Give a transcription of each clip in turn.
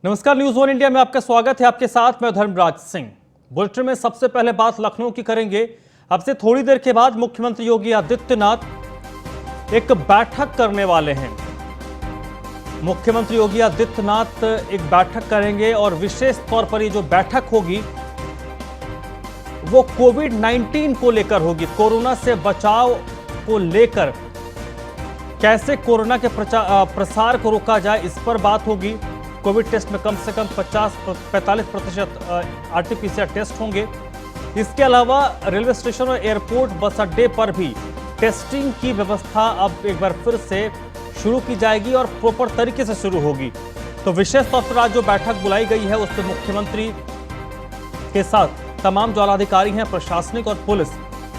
नमस्कार, news one India में आपका स्वागत है। आपके साथ मैं धर्मराज सिंह। बुलेटिन में सबसे पहले बात लखनऊ की करेंगे। अब से थोड़ी देर के बाद मुख्यमंत्री योगी आदित्यनाथ एक बैठक करने वाले हैं। मुख्यमंत्री योगी आदित्यनाथ एक बैठक करेंगे और विशेष तौर पर ये जो बैठक होगी वो कोविड-19 को लेकर होगी। कोरोना से बचाव को लेकर कैसे कोरोना के प्रसार को रोका जाए, इस पर बात होगी। कोविड टेस्ट में कम से कम 45% आरटीपीसीआर टेस्ट होंगे। इसके अलावा रेलवे स्टेशन और एयरपोर्ट, बस अड्डे पर भी टेस्टिंग की व्यवस्था अब एक बार फिर से शुरू की जाएगी और प्रॉपर तरीके से शुरू होगी। तो विशेष तौर पर आज जो बैठक बुलाई गई है उसमें मुख्यमंत्री के साथ तमाम जो अधिकारी हैं, प्रशासनिक और पुलिस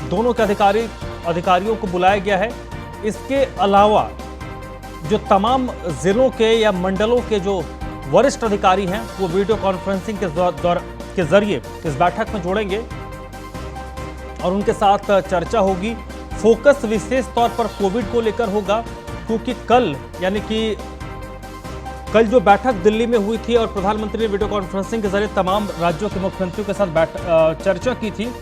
दोनों के अधिकारियों को बुलाया गया है। इसके अलावा जो तमाम जिलों के या मंडलों के जो वरिष्ठ अधिकारी हैं वो वीडियो कॉन्फ्रेंसिंग के जरिए इस बैठक में जोड़ेंगे और उनके साथ चर्चा होगी। फोकस विशेष तौर पर कोविड को लेकर होगा, क्योंकि कल जो बैठक दिल्ली में हुई थी और प्रधानमंत्री ने वीडियो कॉन्फ्रेंसिंग के जरिए तमाम राज्यों के मुख्यमंत्रियों के साथ चर्चा की थी,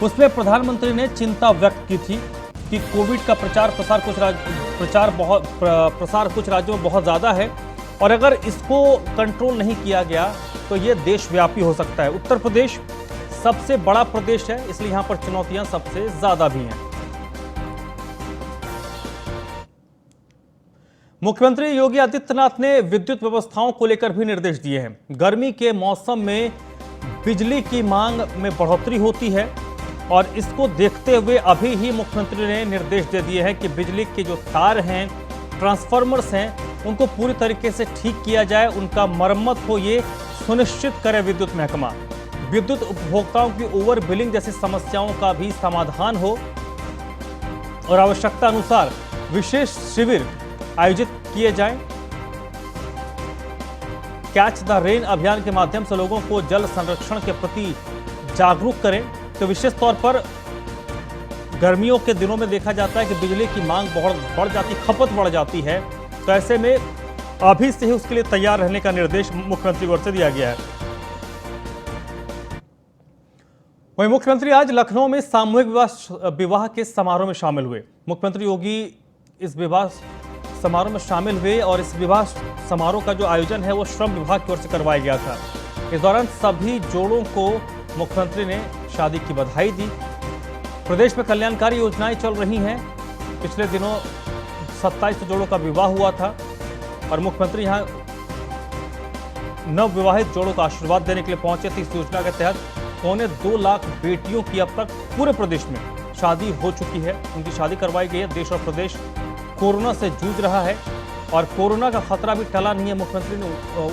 उसमें प्रधानमंत्री ने चिंता व्यक्त की थी कि कोविड का प्रसार कुछ राज्यों में बहुत ज़्यादा है और अगर इसको कंट्रोल नहीं किया गया तो ये देशव्यापी हो सकता है। उत्तर प्रदेश सबसे बड़ा प्रदेश है, इसलिए यहां पर चुनौतियां सबसे ज्यादा भी हैं। मुख्यमंत्री योगी आदित्यनाथ ने विद्युत व्यवस्थाओं को लेकर भी निर्देश दिए हैं। गर्मी के मौसम में बिजली की मांग में बढ़ोतरी होती है और इसको देखते हुए अभी ही मुख्यमंत्री ने निर्देश दे दिए हैं कि बिजली के जो तार हैं, ट्रांसफार्मर्स हैं, उनको पूरी तरीके से ठीक किया जाए, उनका मरम्मत हो, ये सुनिश्चित करे विद्युत महकमा। विद्युत उपभोक्ताओं की ओवर बिलिंग जैसी समस्याओं का भी समाधान हो और आवश्यकता अनुसार विशेष शिविर आयोजित किए जाएं। कैच द रेन अभियान के माध्यम से लोगों को जल संरक्षण के प्रति जागरूक करें। तो विशेष तौर पर गर्मियों के दिनों में देखा जाता है कि बिजली की मांग बहुत बढ़ जाती, खपत बढ़ जाती है, तो ऐसे में अभी से ही उसके लिए तैयार रहने का निर्देश मुख्यमंत्री की ओर से दिया गया है। वहीं मुख्यमंत्री आज लखनऊ में सामूहिक विवाह के समारोह में शामिल हुए। मुख्यमंत्री योगी इस विवाह समारोह में शामिल हुए और इस विवाह समारोह का जो आयोजन है वो श्रम विभाग की ओर से करवाया गया था। इस दौरान सभी जोड़ों को मुख्यमंत्री ने शादी की बधाई दी। प्रदेश में कल्याणकारी योजनाएं चल रही हैं। पिछले दिनों 27 जोड़ों का विवाह हुआ था और मुख्यमंत्री यहां नव विवाहित जोड़ों का आशीर्वाद देने के लिए पहुंचे थे। इस योजना के तहत 2.25 लाख बेटियों की अब तक पूरे प्रदेश में शादी हो चुकी है, उनकी शादी करवाई गई है। देश और प्रदेश कोरोना से जूझ रहा है और कोरोना का खतरा भी टला नहीं है। मुख्यमंत्री ने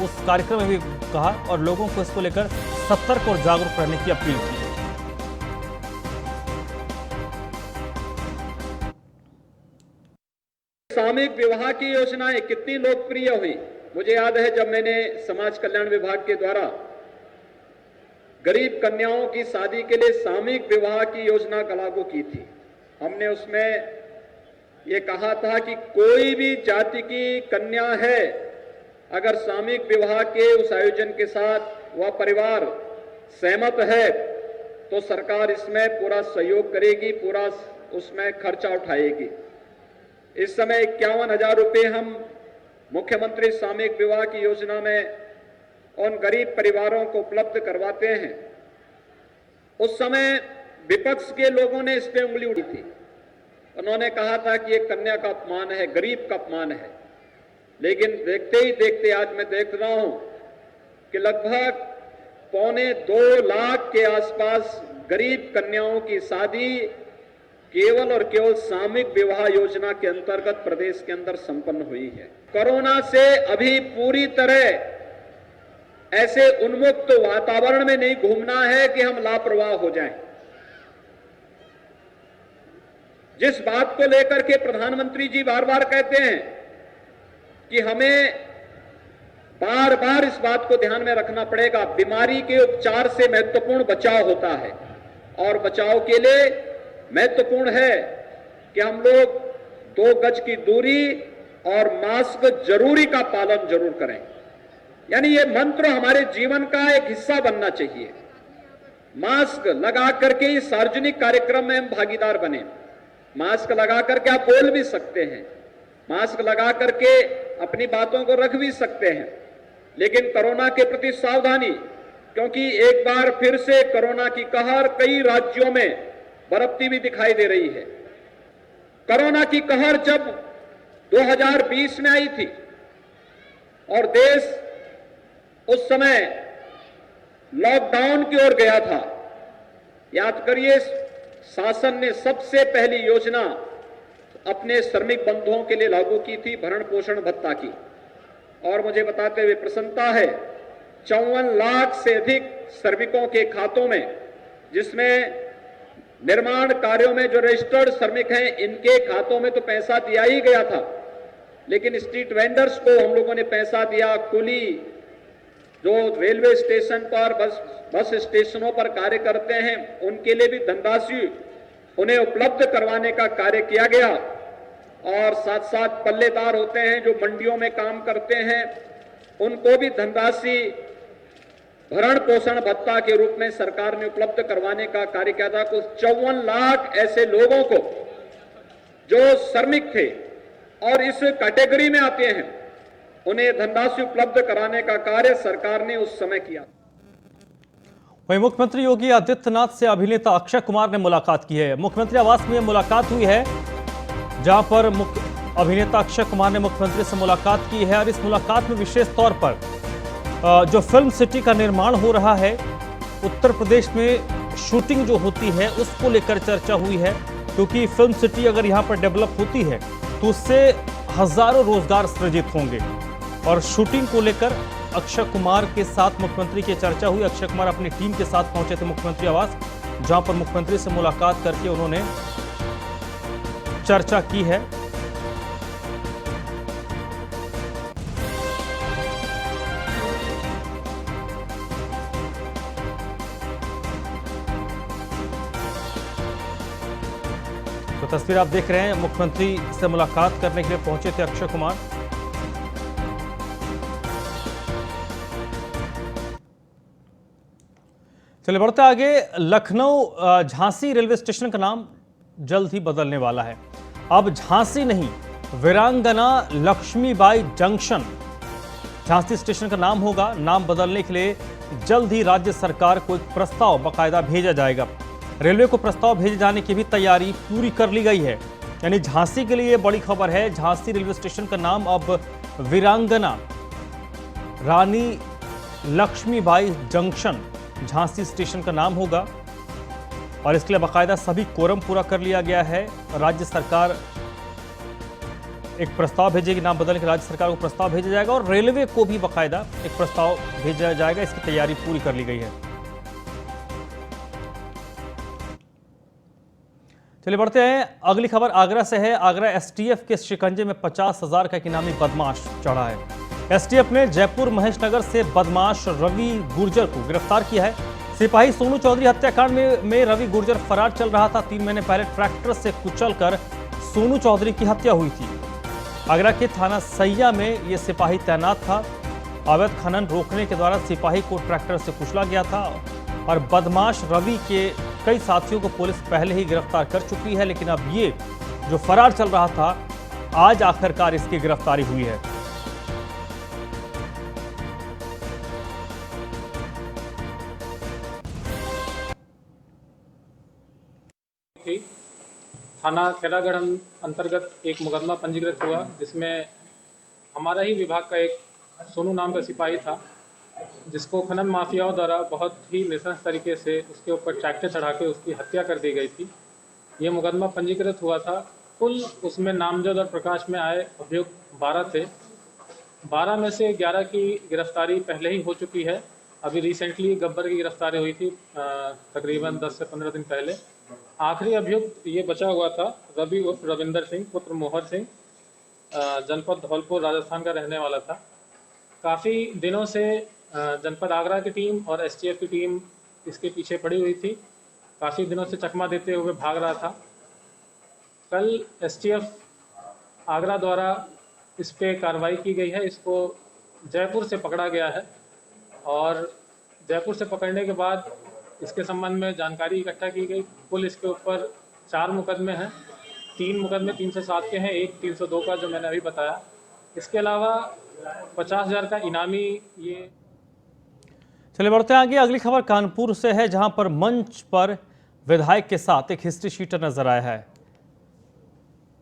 उस कार्यक्रम में भी कहा और लोगों को इसको लेकर सतर्क और जागरूक रहने की अपील की। सामूहिक विवाह की योजनाएं कितनी लोकप्रिय हुई। मुझे याद है जब मैंने समाज कल्याण विभाग के द्वारा गरीब कन्याओं की शादी के लिए सामूहिक विवाह की योजना लागू की थी। हमने उसमें ये कहा था कि कोई भी जाति की कन्या है, अगर सामूहिक विवाह के उस आयोजन के साथ वह परिवार सहमत है तो सरकार इसमें पूरा सहयोग करेगी, पूरा उसमें खर्चा उठाएगी। इस समय 51,000 रुपये हम मुख्यमंत्री सामूहिक विवाह की योजना में उन गरीब परिवारों को उपलब्ध करवाते हैं। उस समय विपक्ष के लोगों ने इस पे उंगली उठी थी। उन्होंने कहा था कि ये कन्या का अपमान है, गरीब का अपमान है। लेकिन देखते ही देखते आज मैं देख रहा हूं कि लगभग 2.25 लाख के आसपास गरीब कन्याओं की शादी केवल और केवल सामूहिक विवाह योजना के अंतर्गत प्रदेश के अंदर संपन्न हुई है। कोरोना से अभी पूरी तरह ऐसे उन्मुक्त वातावरण में नहीं घूमना है कि हम लापरवाह हो जाएं। जिस बात को लेकर के प्रधानमंत्री जी बार बार कहते हैं कि हमें बार बार इस बात को ध्यान में रखना पड़ेगा, बीमारी के उपचार से महत्वपूर्ण बचाव होता है और बचाव के लिए महत्वपूर्ण है कि हम लोग 2 गज की दूरी और मास्क जरूरी का पालन जरूर करें। यानी ये मंत्र हमारे जीवन का एक हिस्सा बनना चाहिए। मास्क लगा करके इस सार्वजनिक कार्यक्रम में हम भागीदार बने। मास्क लगा करके आप बोल भी सकते हैं, मास्क लगा करके अपनी बातों को रख भी सकते हैं, लेकिन कोरोना के प्रति सावधानी, क्योंकि एक बार फिर से कोरोना की कहर कई राज्यों में बरतती भी दिखाई दे रही है। कोरोना की कहर जब 2020 में आई थी और देश उस समय लॉकडाउन की ओर गया था, याद करिए शासन ने सबसे पहली योजना अपने श्रमिक बंधुओं के लिए लागू की थी, भरण पोषण भत्ता की। और मुझे बताते हुए प्रसन्नता है, 54 लाख से अधिक श्रमिकों के खातों में, जिसमें निर्माण कार्यों में जो रजिस्टर्ड श्रमिक हैं इनके खातों में तो पैसा दिया ही गया था, लेकिन स्ट्रीट वेंडर्स को हम लोगों ने पैसा दिया। कुली जो रेलवे स्टेशन पर बस स्टेशनों पर कार्य करते हैं उनके लिए भी धनराशि उन्हें उपलब्ध करवाने का कार्य किया गया। और साथ साथ पल्लेदार होते हैं जो मंडियों में काम करते हैं, उनको भी धनराशि भरण पोषण भत्ता के रूप में सरकार ने उपलब्ध करवाने का कार्य किया था। कुछ 54 लाख ऐसे लोगों को जो श्रमिक थे और इस कैटेगरी में आते हैं, उन्हें धनराशि उपलब्ध कराने का कार्य सरकार ने उस समय किया। वहीं मुख्यमंत्री योगी आदित्यनाथ से अभिनेता अक्षय कुमार ने मुलाकात की है। मुख्यमंत्री आवास में मुलाकात हुई है, जहां पर अभिनेता अक्षय कुमार ने मुख्यमंत्री से मुलाकात की है। और इस मुलाकात में विशेष तौर पर जो फिल्म सिटी का निर्माण हो रहा है, उत्तर प्रदेश में शूटिंग जो होती है उसको लेकर चर्चा हुई है, क्योंकि फिल्म सिटी अगर यहाँ पर डेवलप होती है तो उससे हजारों रोजगार सृजित होंगे। और शूटिंग को लेकर अक्षय कुमार के साथ मुख्यमंत्री की चर्चा हुई। अक्षय कुमार अपनी टीम के साथ पहुंचे थे मुख्यमंत्री आवास, जहां पर मुख्यमंत्री से मुलाकात करके उन्होंने चर्चा की है। तो तस्वीर आप देख रहे हैं, मुख्यमंत्री से मुलाकात करने के लिए पहुंचे थे अक्षय कुमार। चलिए बढ़ते आगे। लखनऊ झांसी रेलवे स्टेशन का नाम जल्द ही बदलने वाला है। अब झांसी नहीं, वीरांगना लक्ष्मीबाई जंक्शन झांसी स्टेशन का नाम होगा। नाम बदलने के लिए जल्द ही राज्य सरकार को एक प्रस्ताव बाकायदा भेजा जाएगा। रेलवे को प्रस्ताव भेजे जाने की भी तैयारी पूरी कर ली गई है। यानी झांसी के लिए बड़ी खबर है, झांसी रेलवे स्टेशन का नाम अब वीरांगना रानी लक्ष्मीबाई जंक्शन झांसी स्टेशन का नाम होगा। और इसके लिए बाकायदा सभी कोरम पूरा कर लिया गया है। राज्य सरकार एक प्रस्ताव भेजेगी, नाम बदलने के राज्य सरकार को प्रस्ताव भेजा जाएगा और रेलवे को भी बाकायदा एक प्रस्ताव भेजा जाएगा। इसकी तैयारी पूरी कर ली गई है। चलिए बढ़ते हैं, अगली खबर आगरा से है। आगरा एसटीएफ के शिकंजे में 50,000 का एक इनामी बदमाश चढ़ा है। एसटीएफ ने जयपुर महेशनगर से बदमाश रवि गुर्जर को गिरफ्तार किया है। सिपाही सोनू चौधरी हत्याकांड में रवि गुर्जर फरार चल रहा था। 3 महीने पहले ट्रैक्टर से कुचलकर सोनू चौधरी की हत्या हुई थी। आगरा के थाना सैया में यह सिपाही तैनात था। अवैध खनन रोकने के द्वारा सिपाही को ट्रैक्टर से कुचला गया था। और बदमाश रवि के कई साथियों को पुलिस पहले ही गिरफ्तार कर चुकी है, लेकिन अब ये जो फरार चल रहा था, आज आखिरकार इसकी गिरफ्तारी हुई है। थाना खेड़ागढ़ अंतर्गत एक मुकदमा पंजीकृत हुआ, जिसमें हमारा ही विभाग का एक सोनू नाम का सिपाही था, जिसको खनन माफियाओं द्वारा बहुत ही नृशंस तरीके से उसके ऊपर ट्रैक्टर चढ़ा के उसकी हत्या कर दी गई थी। ये मुकदमा पंजीकृत हुआ था। कुल उसमें नामजद और प्रकाश में आए अभियुक्त 12 थे। 12 में से 11 की गिरफ्तारी पहले ही हो चुकी है। अभी रिसेंटली गब्बर की गिरफ्तारी हुई थी तकरीबन 10 से 15 दिन पहले। आखिरी अभियुक्त ये बचा हुआ था रवि उर्फ रविंदर सिंह पुत्र मोहर सिंह, जनपद धौलपुर राजस्थान का रहने वाला था। काफ़ी दिनों से जनपद आगरा की टीम और एसटीएफ की टीम इसके पीछे पड़ी हुई थी। काफ़ी दिनों से चकमा देते हुए भाग रहा था। कल एसटीएफ आगरा द्वारा इस पे कार्रवाई की गई है। इसको जयपुर से पकड़ा गया है और जयपुर से पकड़ने के बाद इसके संबंध में जानकारी इकट्ठा की गई। कुल इसके ऊपर 4 मुकदमे हैं। 3 मुकदमे 307 के हैं, एक 302 का जो मैंने अभी बताया। इसके अलावा 50,000 का इनामी ये। चलिए बढ़ते हैं आगे। अगली खबर कानपुर से है, जहां पर मंच पर विधायक के साथ एक हिस्ट्री शीटर नजर आया है।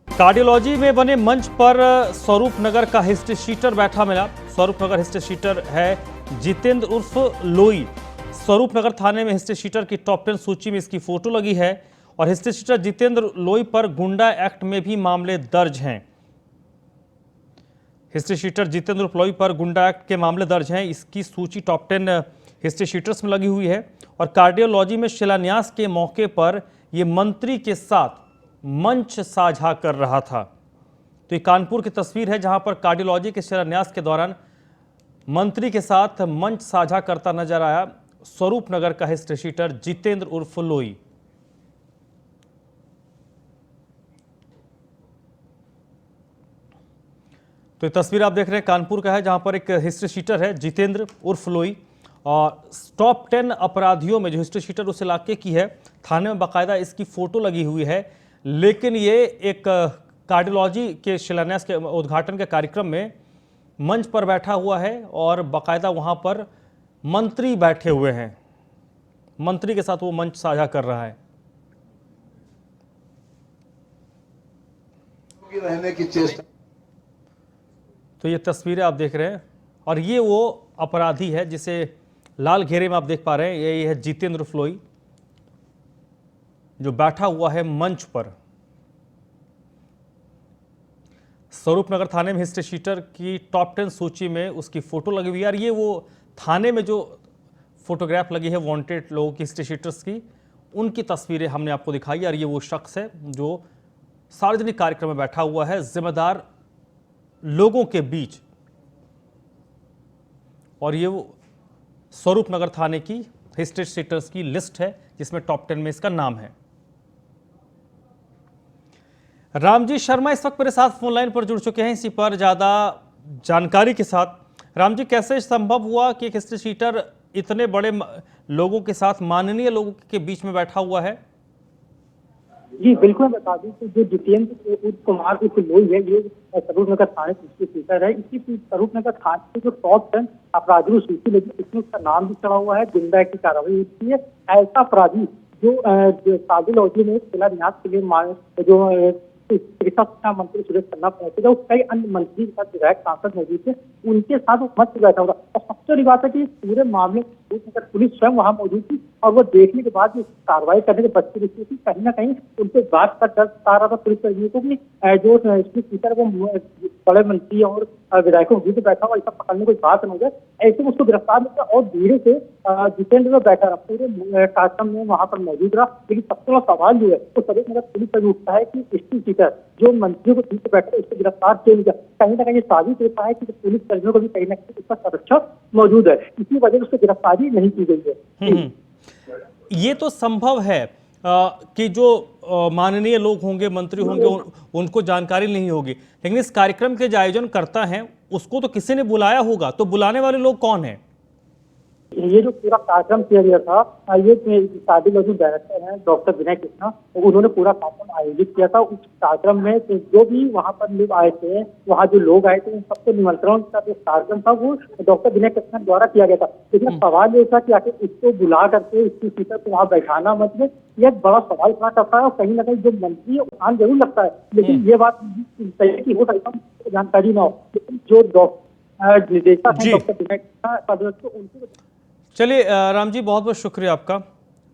कार्डियोलॉजी में बने मंच पर स्वरूप नगर का हिस्ट्री शीटर बैठा मिला। स्वरूप नगर हिस्ट्री शीटर है जितेंद्र उर्फ लोई। स्वरूप नगर थाने में हिस्ट्री शीटर की टॉप 10 सूची में इसकी फोटो लगी है और हिस्ट्री शीटर जितेंद्र लोई पर गुंडा एक्ट में भी मामले दर्ज हैं। हिस्ट्री शीटर जितेंद्र उर्फ लोई पर गुंडा एक्ट के मामले दर्ज हैं। इसकी सूची टॉप 10 हिस्ट्री शीटर्स में लगी हुई है और कार्डियोलॉजी में शिलान्यास के मौके पर यह मंत्री के साथ मंच साझा कर रहा था। तो ये कानपुर की तस्वीर है, जहां पर कार्डियोलॉजी के शिलान्यास के दौरान मंत्री के साथ मंच साझा करता नजर आया स्वरूप नगर का हिस्ट्री शीटर जितेंद्र उर्फ लोई। तो ये तस्वीर आप देख रहे हैं कानपुर का है, जहां पर एक हिस्ट्री शीटर है जितेंद्र उर्फ लोई और टॉप 10 अपराधियों में जो हिस्ट्री शीटर उस इलाके की है, थाने में बाकायदा इसकी फोटो लगी हुई है। लेकिन ये एक कार्डियोलॉजी के शिलान्यास के उद्घाटन के कार्यक्रम में मंच पर बैठा हुआ है और बाकायदा वहां पर मंत्री बैठे हुए हैं। मंत्री के साथ वो मंच साझा कर रहा है। रहने की चेष्टा। तो ये तस्वीरें आप देख रहे हैं और ये वो अपराधी है जिसे लाल घेरे में आप देख पा रहे हैं। ये है जितेंद्र उर्फ लोई जो बैठा हुआ है मंच पर। स्वरूप नगर थाने में हिस्ट्री शीटर की टॉप 10 सूची में उसकी फोटो लगी हुई है और ये वो थाने में जो फोटोग्राफ लगी है वांटेड लोगों की हिस्ट्री शीटर्स की, उनकी तस्वीरें हमने आपको दिखाई और ये वो शख्स है जो सार्वजनिक कार्यक्रम में बैठा हुआ है जिम्मेदार लोगों के बीच। और ये वो स्वरूप नगर थाने की हिस्ट्री शीटर्स की लिस्ट है जिसमें टॉप 10 में इसका नाम है। रामजी शर्मा इस वक्त मेरे साथ फोन लाइन पर जुड़ चुके हैं, इसी पर ज्यादा जानकारी के साथ। रामजी, कैसे संभव हुआ कि एक हिस्ट्री शीटर इतने बड़े लोगों के साथ, माननीय लोगों के बीच में बैठा हुआ है? जी बिल्कुल, मैं बता दूं कि जो जितेंद्र उर्फ कुमार उर्फ लोई है, ये स्वरूप नगर थाने के स्पीकर है। इसी स्वरूप नगर थाने के जो टॉप 10 अपराधियों सूची लगी, इसमें उसका नाम भी चढ़ा हुआ है। गुंडा की कार्रवाई होती है। ऐसा अपराधी जो कार्डियोलॉजी में शिलान्यास के लिए जो चिकित्सा शिक्षा मंत्री सुरेश खन्ना पहुंचे थे, उस कई अन्य मंत्री के साथ विधायक सांसद मौजूद थे, उनके साथ वो मंच पर बैठा हुआ। और सबसे बड़ी बात है कि पूरे मामले में पुलिस स्वयं वहां मौजूद थी और वो देखने के बाद कार्रवाई करने के बच्चे थी, कहीं ना कहीं उनसे बात का डर आ रहा था पुलिस कर्मियों को भी। जो स्पीकर वो बड़े मंत्री और विधायकों के बीच बैठा हुआ, ऐसा पकड़ने कोई बात न हो जाए, ऐसे में उसको गिरफ्तार किया और धीरे से जितेंद्र में बैठा रहा, पूरे कार्यक्रम में वहां पर मौजूद रहा। लेकिन सबसे बड़ा सवाल जो है वो स्वरूप नगर पुलिस पर उठता है कि हिस्ट्री शीटर जो मंत्रियों को बीच बैठे उसको गिरफ्तार क्यों नहीं किया। कहीं ना कहीं साबित होता है कि पुलिस कर्मियों को भी कहीं ना कहीं उसका सुरक्षा मौजूद है, इसी वजह से उसको गिरफ्तारी नहीं की गई है। ये तो संभव है कि जो माननीय लोग होंगे, मंत्री होंगे, उनको जानकारी नहीं होगी, लेकिन इस कार्यक्रम के जो आयोजन करता है उसको तो किसी ने बुलाया होगा। तो बुलाने वाले लोग कौन हैं? ये जो पूरा कार्यक्रम किया गया था, ये कार्डियोलॉजी डायरेक्टर हैं डॉक्टर विनय कृष्णा, उन्होंने पूरा कार्यक्रम आयोजित किया था। उस कार्यक्रम में जो भी वहां पर लोग आए थे, वहां जो लोग आए थे, उन सबके निमंत्रण का जो कार्यक्रम था वो डॉक्टर विनय कृष्णा द्वारा किया गया था। लेकिन सवाल ये था कि आखिर इसको बुला करके इसकी स्पीकर को वहां बैठाना में यह बड़ा सवाल खड़ा करता है और कहीं ना कहीं जो मंत्री है उठान जरूर लगता है। लेकिन ये बात सही की हो सकता है जानकारी ना हो, लेकिन जो निदेशक है डॉक्टर विनय कृष्णा, उनकी। चलिए राम जी, बहुत बहुत शुक्रिया आपका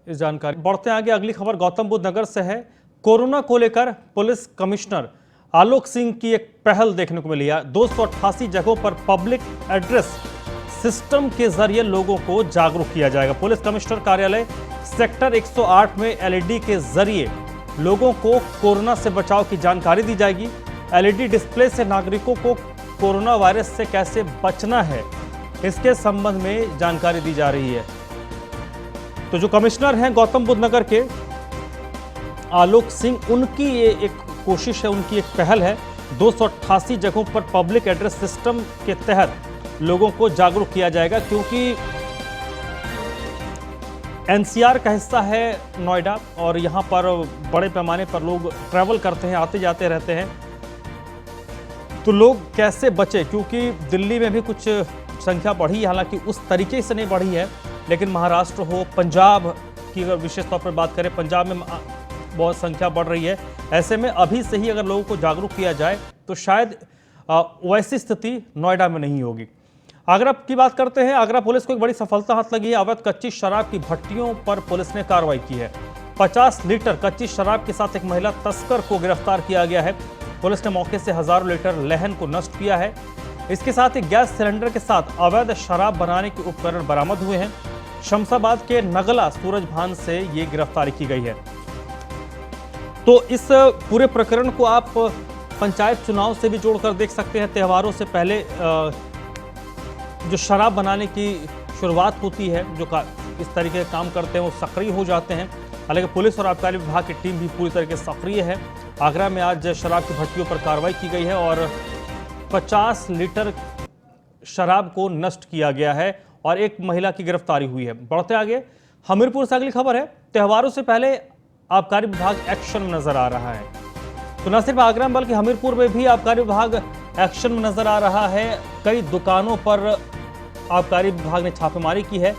इस जानकारी। बढ़ते हैं आगे। अगली खबर गौतम बुद्ध नगर से है। कोरोना को लेकर पुलिस कमिश्नर आलोक सिंह की एक पहल देखने को मिली है। 288 जगहों पर पब्लिक एड्रेस सिस्टम के जरिए लोगों को जागरूक किया जाएगा। पुलिस कमिश्नर कार्यालय सेक्टर 108 में एलईडी के जरिए लोगों को कोरोना से बचाव की जानकारी दी जाएगी। एलईडी डिस्प्ले से नागरिकों को कोरोना वायरस से कैसे बचना है, इसके संबंध में जानकारी दी जा रही है। तो जो कमिश्नर हैं गौतम बुद्ध नगर के आलोक सिंह, उनकी ये एक कोशिश है, उनकी एक पहल है। 288 जगहों पर पब्लिक एड्रेस सिस्टम के तहत लोगों को जागरूक किया जाएगा, क्योंकि एनसीआर का हिस्सा है नोएडा और यहाँ पर बड़े पैमाने पर लोग ट्रैवल करते हैं, आते जाते रहते हैं। तो लोग कैसे बचे, क्योंकि दिल्ली में भी कुछ संख्या बढ़ी, हालांकि उस तरीके से नहीं बढ़ी है, लेकिन महाराष्ट्र हो, पंजाब की अगर विशेष तौर पर बात करें, पंजाब में बहुत संख्या बढ़ रही है। ऐसे में अभी से ही अगर लोगों को जागरूक किया जाए तो शायद वैसी स्थिति नोएडा में नहीं होगी। आगरा की बात करते हैं। आगरा पुलिस को एक बड़ी सफलता हाथ लगी है। अवैध कच्ची शराब की भट्टियों पर पुलिस ने कार्रवाई की है। 50 लीटर कच्ची शराब के साथ एक महिला तस्कर को गिरफ्तार किया गया है। पुलिस ने मौके से हजारों लीटर लहन को नष्ट किया है। इसके साथ एक गैस सिलेंडर के साथ अवैध शराब बनाने के उपकरण बरामद हुए हैं। शमशाबाद के नगला सूरजभान से ये गिरफ्तारी की गई है। तो इस पूरे प्रकरण को आप पंचायत चुनाव से भी जोड़कर देख सकते हैं। त्योहारों से पहले जो शराब बनाने की शुरुआत होती है, जो इस तरीके के काम करते हैं, वो सक्रिय हो जाते हैं। हालांकि पुलिस और आबकारी विभाग की टीम भी पूरी तरीके से सक्रिय है। आगरा में आज शराब की भट्टियों पर कार्रवाई की गई है और 50 लीटर शराब को नष्ट किया गया है और एक महिला की गिरफ्तारी हुई है। बढ़ते आगे, हमीरपुर से अगली खबर है। त्योहारों से पहले आबकारी विभाग एक्शन में नजर आ रहा है। तो न सिर्फ आगरा में बल्कि हमीरपुर में भी आबकारी विभाग एक्शन में नजर आ रहा है। कई दुकानों पर आबकारी विभाग ने छापेमारी की है।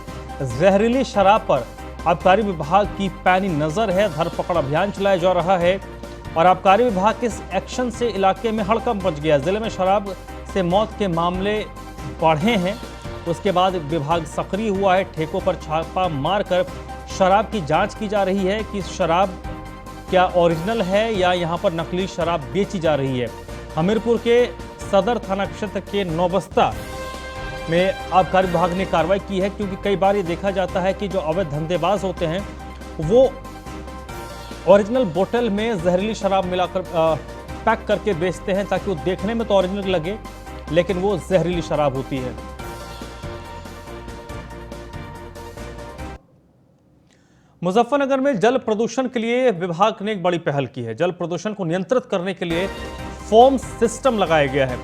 जहरीली शराब पर आबकारी विभाग की पैनी नजर है। धरपकड़ अभियान चलाया जा रहा है और आबकारी विभाग के इस एक्शन से इलाके में हड़कंप मच गया। जिले में शराब से मौत के मामले बढ़े हैं। उसके बाद विभाग सक्रिय हुआ है। ठेकों पर छापा मारकर शराब की जांच की जा रही है कि शराब क्या ओरिजिनल है या यहां पर नकली शराब बेची जा रही है। हमीरपुर के सदर थाना क्षेत्र के नौबस्ता में आबकारी विभाग ने कार्रवाई की है, क्योंकि कई बार ये देखा जाता है कि जो अवैध धंधेबाज होते हैं वो ओरिजिनल बोतल में जहरीली शराब मिलाकर पैक करके बेचते हैं, ताकि वो देखने में तो ओरिजिनल लगे लेकिन वो जहरीली शराब होती है। मुजफ्फरनगर में जल प्रदूषण के लिए विभाग ने एक बड़ी पहल की है। जल प्रदूषण को नियंत्रित करने के लिए फोम सिस्टम लगाया गया है।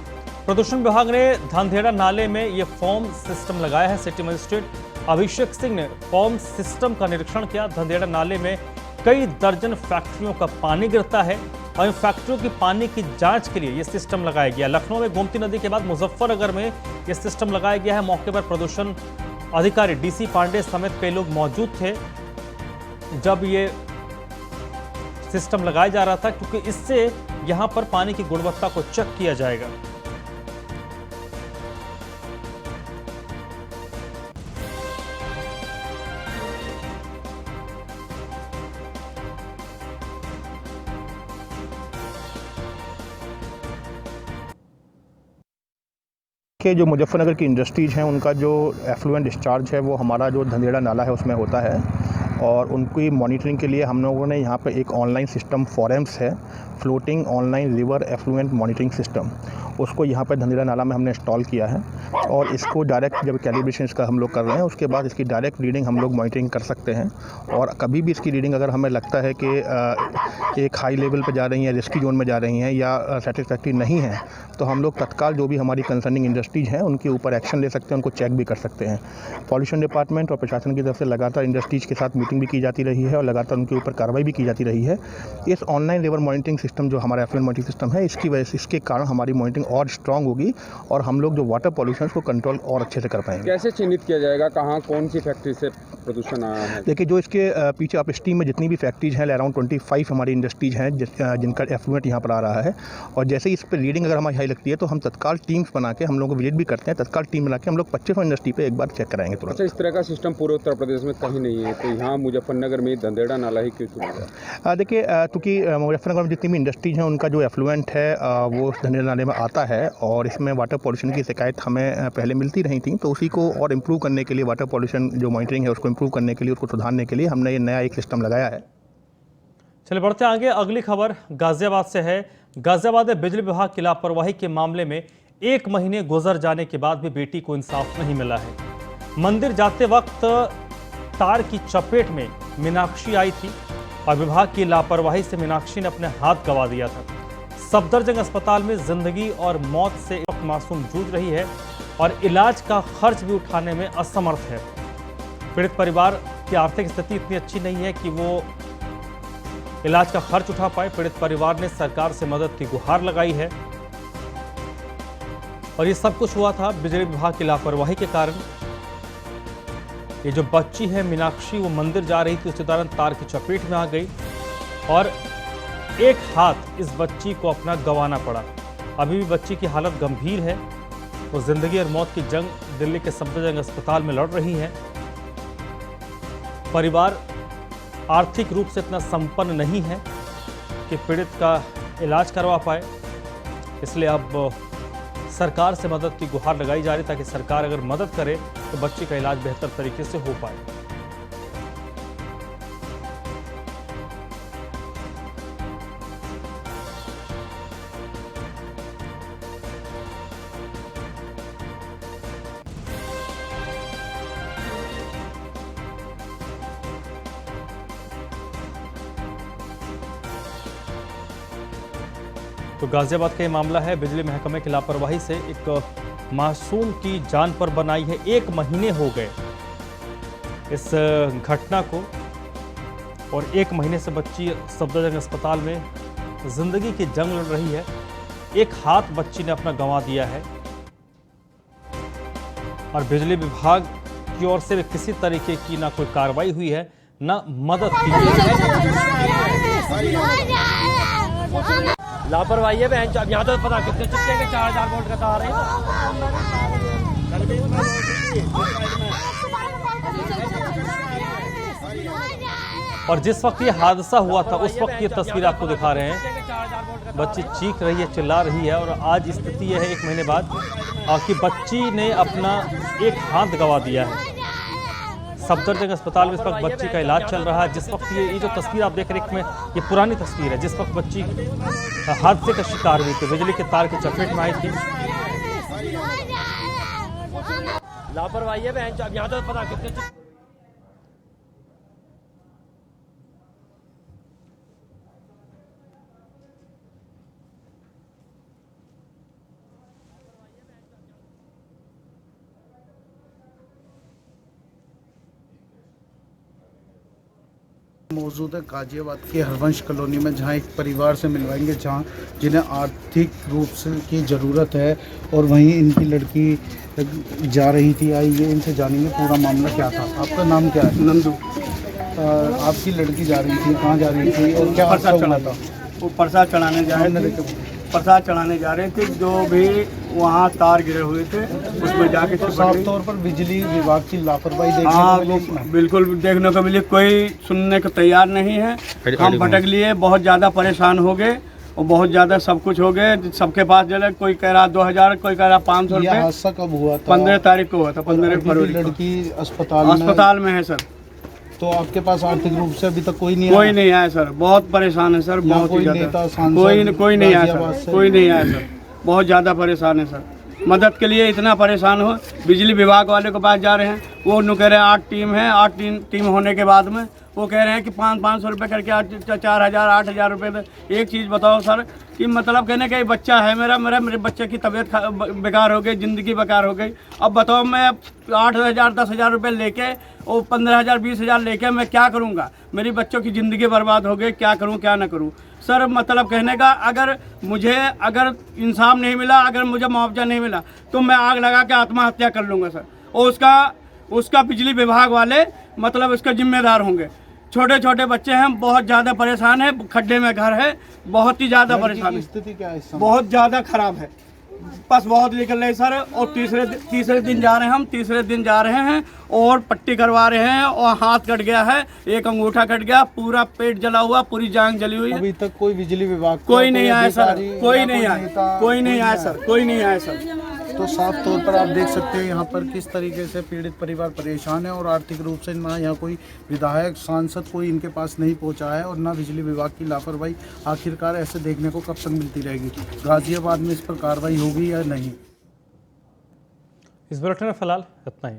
प्रदूषण विभाग ने धांधेड़ा नाले में यह फोम सिस्टम लगाया है। सिटी मजिस्ट्रेट अभिषेक सिंह ने फोम सिस्टम का निरीक्षण किया। धांधेड़ा नाले में कई दर्जन फैक्ट्रियों का पानी गिरता है और इन फैक्ट्रियों की पानी की जांच के लिए यह सिस्टम लगाया गया। लखनऊ में गोमती नदी के बाद मुजफ्फरनगर में यह सिस्टम लगाया गया है। मौके पर प्रदूषण अधिकारी डीसी पांडे समेत कई लोग मौजूद थे जब ये सिस्टम लगाया जा रहा था, क्योंकि इससे यहां पर पानी की गुणवत्ता को चेक किया जाएगा। के जो मुजफ्फरनगर की इंडस्ट्रीज़ हैं उनका जो एफ्लुएंट डिस्चार्ज है वो हमारा जो धंधेड़ा नाला है उसमें होता है और उनकी मॉनिटरिंग के लिए हम लोगों ने यहाँ पे एक ऑनलाइन सिस्टम फॉरेम्स है, floating online river effluent monitoring system, उसको यहाँ पे धंधेड़ा नाला में हमने इंस्टॉल किया है और इसको डायरेक्ट जब कैलिब्रेशन इसका हम लोग कर रहे हैं उसके बाद इसकी डायरेक्ट रीडिंग हम लोग मॉनिटरिंग कर सकते हैं और कभी भी इसकी रीडिंग अगर हमें लगता है कि एक हाई लेवल पे जा रही हैं, रिस्की जोन में जा रही हैं या सेटिस्फैक्ट्री नहीं है तो हम लोग तत्काल जो भी हमारी कंसर्निंग इंडस्ट्रीज़ हैं उनके ऊपर एक्शन ले सकते हैं, उनको चेक भी कर सकते हैं। पॉल्यूशन डिपार्टमेंट और प्रशासन की तरफ से लगातार इंडस्ट्रीज़ के साथ मीटिंग भी की जाती रही है और लगातार उनके ऊपर कार्रवाई भी की जाती रही है। इस ऑनलाइन रिवर मॉनिटरिंग सिस्टम जो हमारा एफ्लुएंट मॉनिटरिंग सिस्टम है इसकी वजह से इसके कारण हमारी मॉनिटरिंग और स्ट्रॉन्ग होगी और हम लोग जो वाटर पॉल्यूशन को कंट्रोल और अच्छे से कर पाएंगे। कैसे चिन्हित किया जाएगा कहाँ कौन सी फैक्ट्री से प्रदूषण आया है? देखिए जो इसके पीछे अप स्ट्रीम में जितनी भी फैक्ट्रीज हैं अराउंड 25 हमारी इंडस्ट्रीज हैं जिनका एफ्लुएंट यहाँ पर आ रहा है और जैसे ही इस पर रीडिंग अगर हमारी हाई लगती है तो हम तत्काल टीम्स बना के हम लोग को विजिट भी करते हैं। तत्काल टीम बना के हम लोग 25 इंडस्ट्री पे एक बार चेक कराएंगे तुरंत। अच्छा, इस तरह का सिस्टम पूरे उत्तर प्रदेश में कहीं नहीं है तो यहाँ मुजफ्फरनगर में धंधेड़ा नाला ही क्यों चुना गया? देखिए क्योंकि मुजफ्फरनगर में जितनी भी इंडस्ट्रीज हैं उनका जो एफ्लुएंट है वो धंधेड़ा नाले में आता है और इसमें वाटर पॉल्यूशन की शिकायत हमें पहले मिलती रही थी तो उसी को और इम्प्रूव करने के लिए वाटर पॉल्यूशन जो मॉनिटरिंग है उसको इम्प्रूव करने के लिए उसको सुधारने के लिए हमने ये नया एक सिस्टम लगाया है। चलिए बढ़ते आगे। अगली खबर गाजियाबाद से है। गाजियाबाद में बिजली विभाग की लापरवाही के मामले में 1 महीने गुजर जाने के बाद भी बेटी को इंसाफ नहीं मिला है। मंदिर जाते वक्त तार की चपेट में मीनाक्षी आई थी और विभाग की लापरवाही से मीनाक्षी ने अपने हाथ गंवा दिया था। सफदरजंग अस्पताल में जिंदगी और मौत से मासूम जूझ रही है। और इलाज का खर्च भी उठाने में असमर्थ है। पीड़ित परिवार की आर्थिक स्थिति इतनी अच्छी नहीं है कि वो इलाज का खर्च उठा पाए। पीड़ित परिवार ने सरकार से मदद की गुहार लगाई है और ये सब कुछ हुआ था बिजली विभाग की लापरवाही के कारण। ये जो बच्ची है मीनाक्षी, वो मंदिर जा रही थी, उसी दौरान तार की चपेट में आ गई और एक हाथ इस बच्ची को अपना गंवाना पड़ा। अभी भी बच्ची की हालत गंभीर है। वो जिंदगी और मौत की जंग दिल्ली के सफदरजंग अस्पताल में लड़ रही है। परिवार आर्थिक रूप से इतना संपन्न नहीं है कि पीड़ित का इलाज करवा पाए, इसलिए अब सरकार से मदद की गुहार लगाई जा रही ताकि सरकार अगर मदद करे तो बच्ची का इलाज बेहतर तरीके से हो पाए। तो गाजियाबाद का ये मामला है। बिजली महकमे की लापरवाही से एक मासूम की जान पर बनाई है। 1 महीने हो गए इस घटना को और 1 महीने से बच्ची सफदरजंग अस्पताल में जिंदगी की जंग लड़ रही है। एक हाथ बच्ची ने अपना गंवा दिया है और बिजली विभाग की ओर से किसी तरीके की ना कोई कार्रवाई हुई है, ना मदद की है। लापरवाही है बहन। अब यहाँ तो पता कितने चुके के 4000 वोल्ट का तार है। और जिस वक्त ये हादसा हुआ था उस वक्त ये तस्वीर आपको दिखा रहे हैं। बच्ची चीख रही है, चिल्ला रही है और आज स्थिति यह है 1 महीने बाद कि बच्ची ने अपना एक हाथ गंवा दिया है। सफदरजंग अस्पताल में इस वक्त बच्ची का इलाज चल रहा है। जिस वक्त ये जो तस्वीर आप देख रहे हैं, ये पुरानी तस्वीर है जिस वक्त बच्ची हादसे का शिकार हुई थी, बिजली के तार की चपेट में आई थी। लापरवाही है बहन। अब यहाँ तो पता कितने मौजूद है गाजियाबाद के हरवंश कॉलोनी में, जहां एक परिवार से मिलवाएंगे जहां जिन्हें आर्थिक रूप से की ज़रूरत है और वहीं इनकी लड़की जा रही थी। आइए इनसे जानेंगे पूरा मामला क्या था। आपका नाम क्या है? नंदू। आपकी लड़की जा रही थी, कहाँ जा रही थी और क्या प्रसाद हुआ चढ़ाना था? वो प्रसाद चढ़ाने जा रहे थे। जो भी वहाँ तार गिरे हुए थे उसमें जाके तो साफ तौर पर बिजली विभाग की लापरवाही बिल्कुल देखने को मिली। कोई सुनने को तैयार नहीं है। हम भटक लिए, बहुत ज़्यादा परेशान हो गए और बहुत ज़्यादा सब कुछ हो गए। सबके पास चले, कोई कह रहा 2000, कोई कह रहा 500 रुपये। हादसा कब हुआ था? 15 तारीख को हुआ था। 15 फरवरी। लड़की अस्पताल में है सर। तो आपके पास आर्थिक रूप से अभी तक कोई नहीं आया सर। बहुत परेशान है सर। बहुत ही ज़्यादा। कोई नहीं आया सर। कोई नहीं आया सर। बहुत ज़्यादा परेशान है सर। मदद के लिए इतना परेशान हो, बिजली विभाग वाले के पास जा रहे हैं। वो उन्होंने कह रहे हैं 8 टीम है। 8 टीम होने के बाद में वो कह रहे हैं कि 500 रुपये करके 4000 8000 रुपये। एक चीज़ बताओ सर कि मतलब कहने का बच्चा है मेरे बच्चे की तबीयत बेकार हो गई, ज़िंदगी बेकार हो गई। अब बताओ मैं 8000 10,000 रुपये लेके और 15,000 20,000 लेके मैं क्या करूँगा? मेरी बच्चों की ज़िंदगी बर्बाद हो गई। क्या करूँ क्या ना करूँ सर? मतलब कहने का अगर इंसाफ नहीं मिला, अगर मुझे मुआवजा नहीं मिला तो मैं आग लगा के आत्महत्या कर लूँगा सर। और उसका बिजली विभाग वाले मतलब इसका जिम्मेदार होंगे। छोटे छोटे बच्चे हैं, बहुत ज़्यादा परेशान है। खड्डे में घर है, बहुत ही ज़्यादा परेशान है। स्थिति क्या है इस समय? बहुत ज़्यादा खराब है। बस बहुत निकल रहे सर। और तीसरे दिन जा रहे हैं हम। तीसरे दिन जा रहे हैं और पट्टी करवा रहे हैं और हाथ कट गया है, एक अंगूठा कट गया, पूरा पेट जला हुआ, पूरी जांग जली हुई है। अभी तक कोई बिजली विभाग कोई नहीं आया सर। कोई नहीं आया सर। तो साफ तौर पर आप देख सकते हैं यहाँ पर किस तरीके से पीड़ित परिवार परेशान है और आर्थिक रूप से ना यहाँ कोई विधायक सांसद कोई इनके पास नहीं पहुँचा है और ना बिजली विभाग की लापरवाही आखिरकार ऐसे देखने को कब तक मिलती रहेगी। गाजियाबाद में इस पर कार्रवाई होगी या नहीं? इस बुलेटिन में फिलहाल इतना ही।